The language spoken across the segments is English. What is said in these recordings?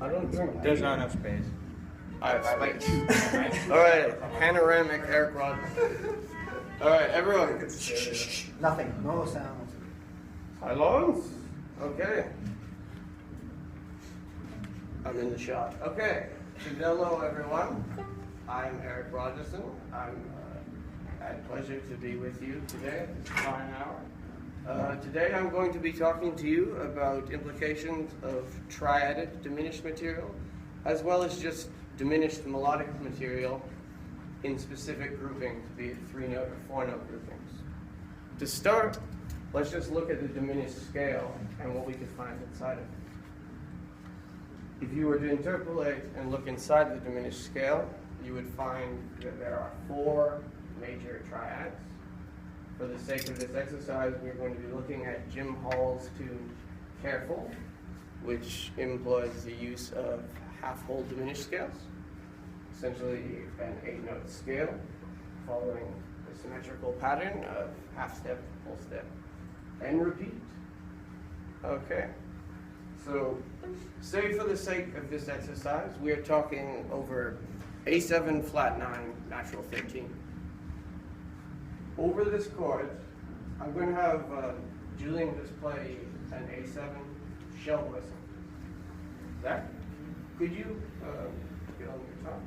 I don't drink. There's not enough space. All right, panoramic Eric Rod. All right, everyone. Nothing, no sounds. Silence. Okay. I'm in the shot. Okay. Hello, everyone. I'm Eric Rogerson. I had pleasure to be with you today at this fine hour. Today I'm going to be talking to you about implications of triadic diminished material, as well as just diminished melodic material in specific groupings, be it 3-note or 4-note groupings. To start, let's just look at the diminished scale and what we could find inside of it. If you were to interpolate and look inside the diminished scale, you would find that there are 4 major triads. For the sake of this exercise, we're going to be looking at Jim Hall's tune Careful, which employs the use of half-whole diminished scales, essentially an 8-note scale following a symmetrical pattern of half step, full step, and repeat. Okay, so say for the sake of this exercise, we are talking over A7 flat 9 natural 13. Over this chord, I'm going to have Julian just play an A7 shell voicing. Zach, could you get on the guitar?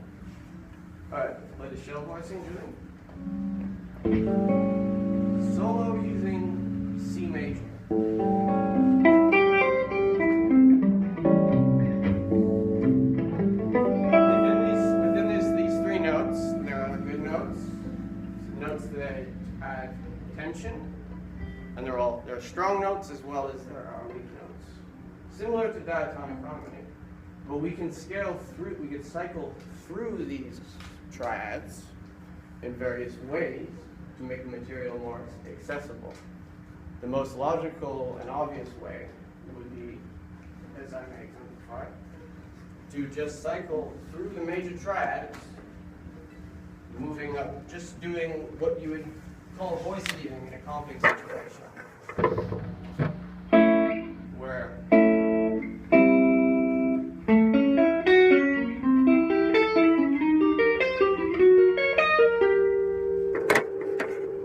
All right, play the shell voicing, Julian. Solo using C major. Within these 3 notes, there are good notes, notes that add tension, and there are strong notes as well as there are weak notes, similar to diatonic harmony. But we can scale through, we can cycle through these triads in various ways to make the material more accessible. The most logical and obvious way would be, as I may exemplify, to just cycle through the major triads, moving up, just doing what you would call voice leading in a comping situation, where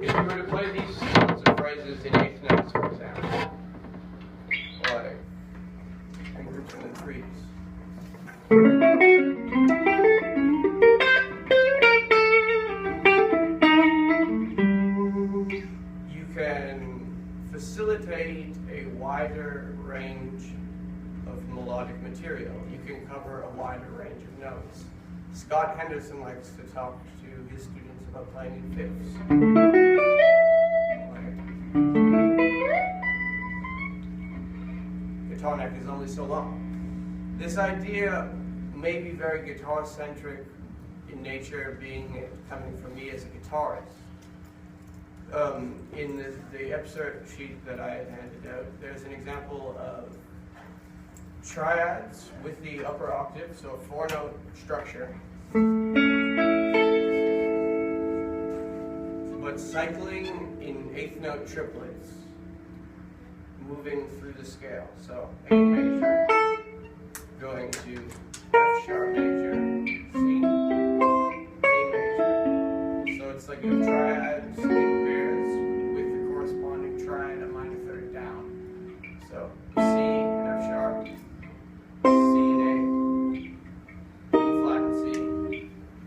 if you were to play these sorts of phrases in 8th notes, for example, like in groups and in 3s. You can facilitate a wider range of melodic material. You can cover a wider range of notes. Scott Henderson likes to talk to his students about playing in 5ths. Guitar neck is only so long. This idea may be very guitar-centric in nature, coming from me as a guitarist. In the excerpt sheet that I had handed out, there's an example of triads with the upper octave, so a 4-note structure, but cycling in 8th note triplets, moving through the scale. So A major, going to F sharp major, C, A major. So it's like a triad in pairs with the corresponding triad, a minor third down. So C and F sharp, C and A, E flat and C,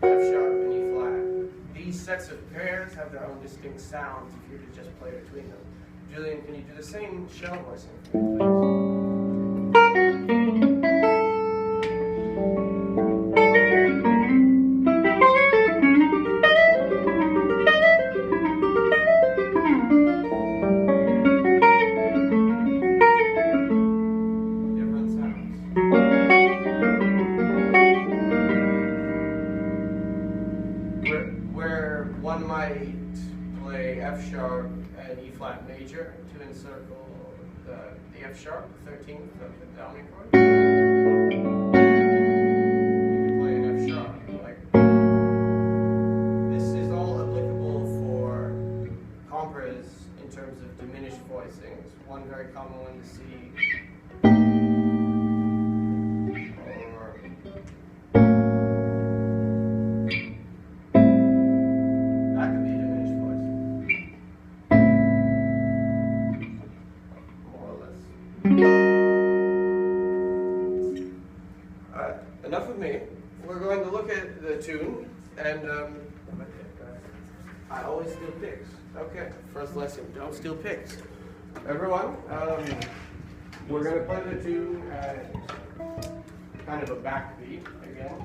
F sharp and E flat. These sets of pairs have their own distinct sounds if you were to just play between them. Julian, can you do the same shell voicing for me, please? Different sounds. Where one might play F sharp and E flat major to encircle the F sharp, the 13th of the downing chord. You can play an F sharp. This is all applicable for compras in terms of diminished voicings. One very common one to see, or tune, and I always steal picks. Okay, first lesson, don't steal picks. Everyone, we're going to play the tune at kind of a backbeat again.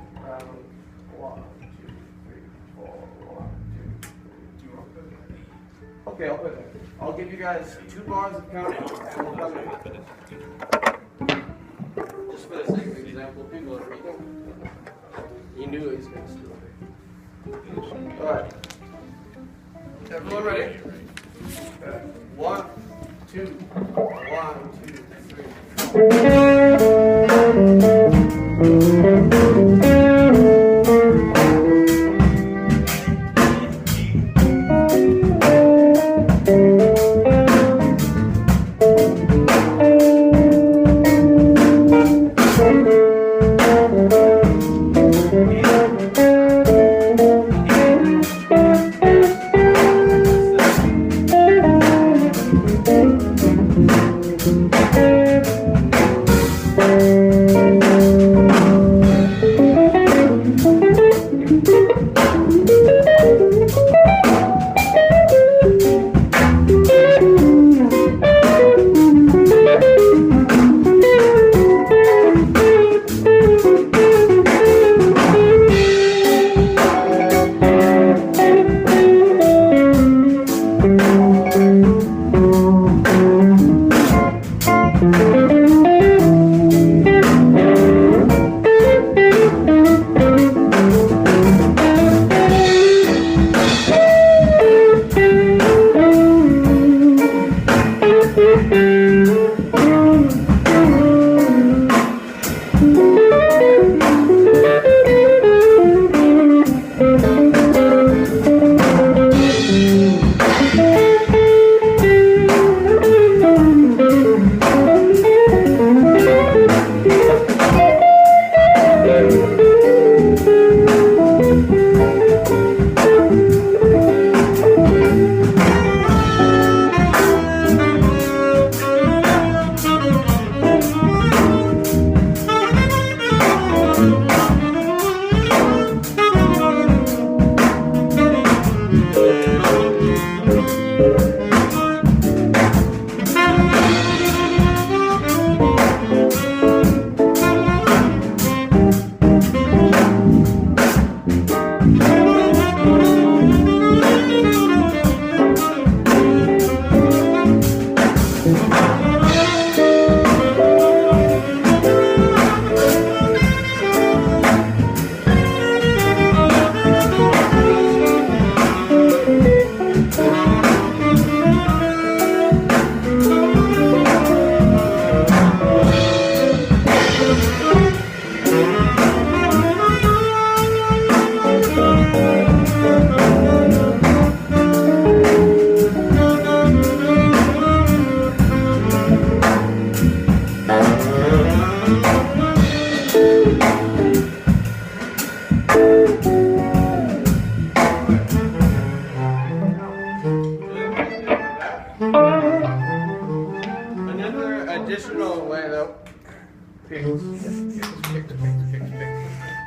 1, 2, 3, 4, 1, 2, 3. Do you want to play that? Okay, I'll play that. I'll give you guys 2 bars of counting, and we'll come in. Just for the sake of example, people are reading. He knew he was going to steal it. Alright. Everyone ready? 1, 2, 1, 2, 3.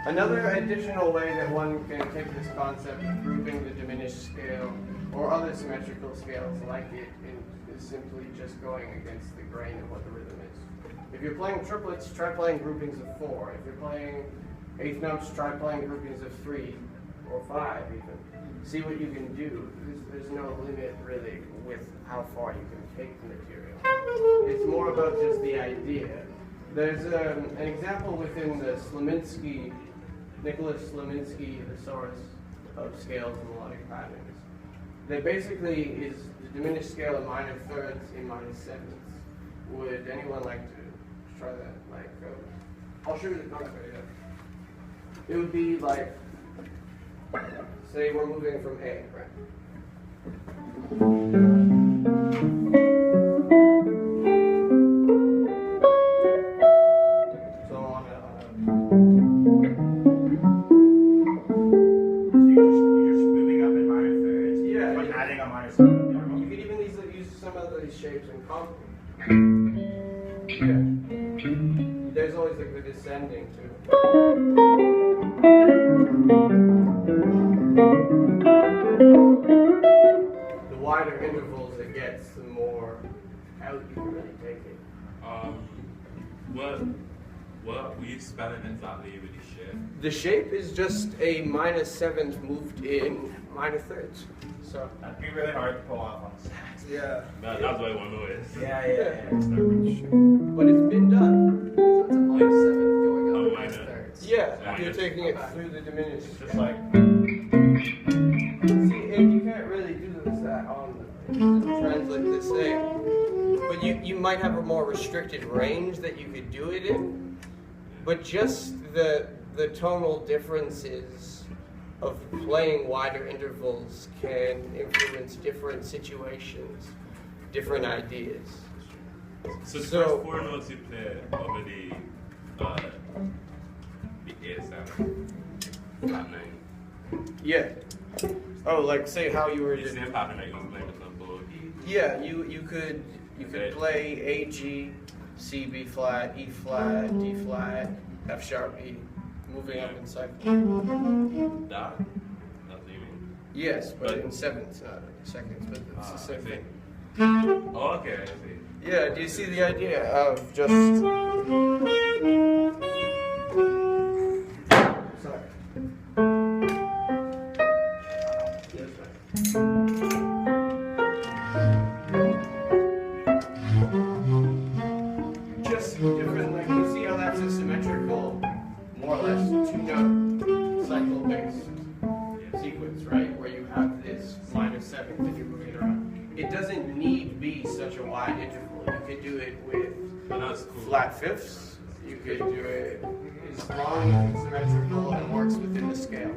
Another additional way that one can take this concept of grouping the diminished scale or other symmetrical scales like it is simply just going against the grain of what the rhythm is. If you're playing triplets, try playing groupings of 4. If you're playing eighth notes, try playing groupings of 3 or 5 even. See what you can do. There's no limit really with how far you can take the material. It's more about just the idea. There's an example within the Nicholas Slaminsky thesaurus of scales and melodic patterns. That basically is the diminished scale of minor thirds in minor sevenths. Would anyone like to try that? Like, I'll show you the concept. It would be like, say we're moving from A, right? Shapes and yeah. There's always like the descending too. The wider intervals it gets, the more out you can really take it. What were you spelling exactly with the shape? The shape is just a minor seventh moved in minor thirds. So That'd be really hard to pull off on sax. yeah. That's what I want to know is. Yeah. But it's been done. So it's a minor seventh going up Oh, minor minor. thirds. Yeah, Minor. you're taking it through the diminished. It's just like, See, and you can't really do that on translate this thing. But you might have a more restricted range that you could do it in. But just the tonal differences of playing wider intervals can influence different situations, different ideas. So the So- first four notes you play over the A7, flat 9. Yeah. Oh, like say how you were The just. same pattern that you were playing with the bow. Yeah, you could Okay. play A G, C B flat, E flat, D flat, F sharp E, moving up in cycle. That? That's what you mean? Yes, but But- in sevenths, not seconds, but it's the same I see. thing. Oh, okay, I see. Yeah, do you see the idea of just? Sorry. Yes, sir. Just different, like you see how that's a symmetrical, more or less two-note cycle-based sequence, right? Where you have this minor seventh that you're moving around. It doesn't need be such a wide interval. You could do it with But that's cool. flat fifths. You could do it as long as it's symmetrical and works within the scale.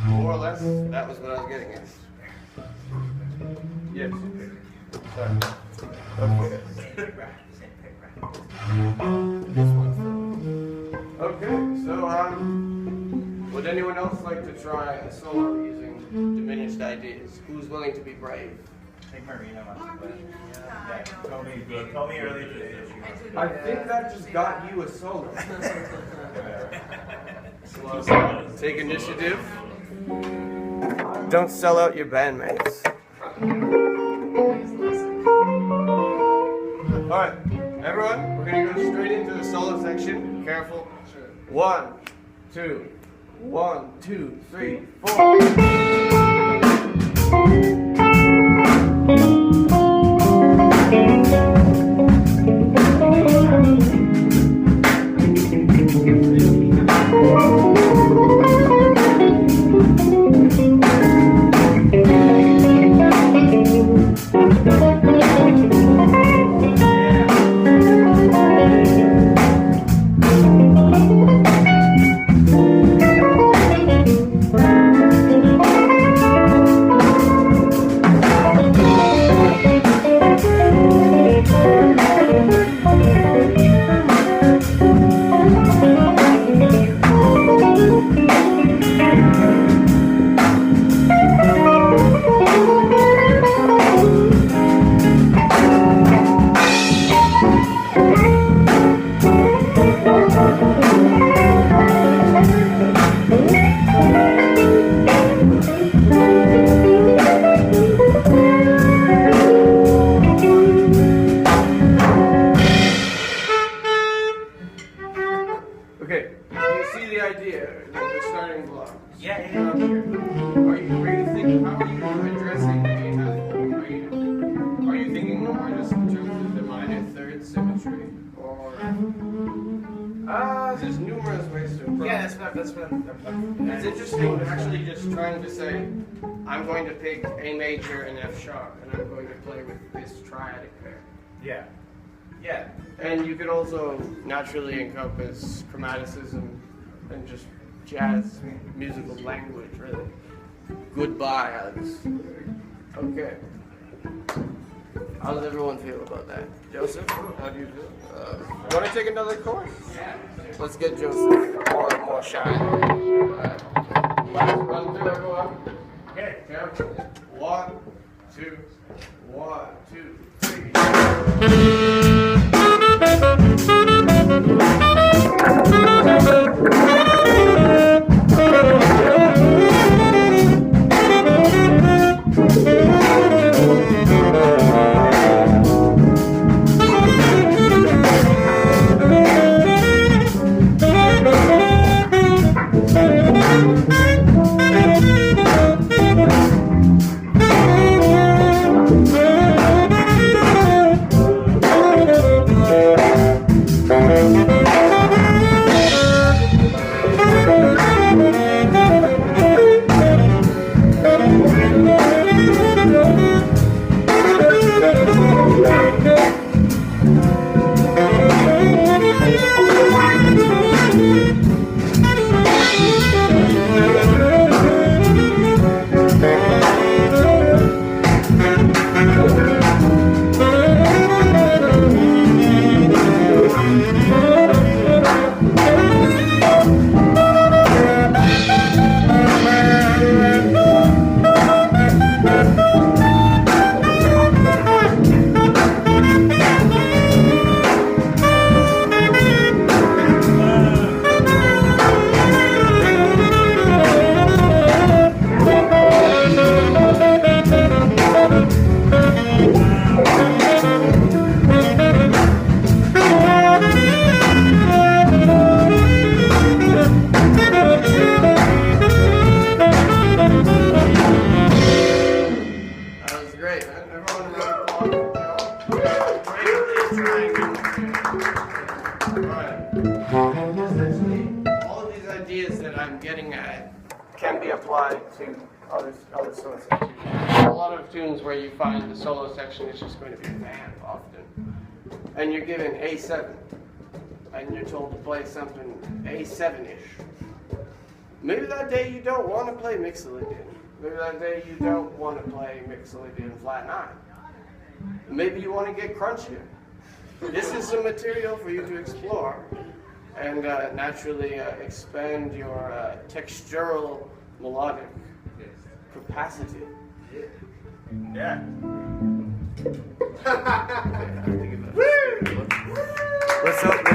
More or less, that was what I was getting at. Yes. Sorry. Okay. This one's okay, so would anyone else like to try a solo using diminished ideas? Who's willing to be brave? I think Marina wants to play. Yeah, told me earlier today that she wants to I think that just got you a solo. Take initiative. Don't sell out your bandmates. Alright, everyone, we're gonna go straight into the solo section. Careful. 1, 2, 1, 2, 3, 4. Okay, do you see the idea? The starting blocks. Yeah. Are you thinking? How are you addressing the are you thinking more just in terms of the minor third symmetry, or there's numerous ways to approach. Yeah, that's what I'm It's interesting actually just trying to say, I'm going to pick A major and F sharp, and I'm going to play with this triadic pair. Yeah. Yeah. And you could also naturally encompass chromaticism and just jazz musical language, really. Goodbye, Alex. Okay. How does everyone feel about that? Joseph, how do you feel? Want to take another course? Yeah. Let's get Joseph more shy. Last run through, everyone. Okay, careful. 1, 2, 1, 2, 3. can be applied to other sorts of tunes. A lot of tunes where you find the solo section is just going to be vamp often. And you're given A7, and you're told to play something A7-ish. Maybe that day you don't want to play Mixolydian. Maybe that day you don't want to play Mixolydian flat 9. Maybe you want to get crunchier. This is some material for you to explore and naturally expand your textural melodic capacity. Yeah. Let's hope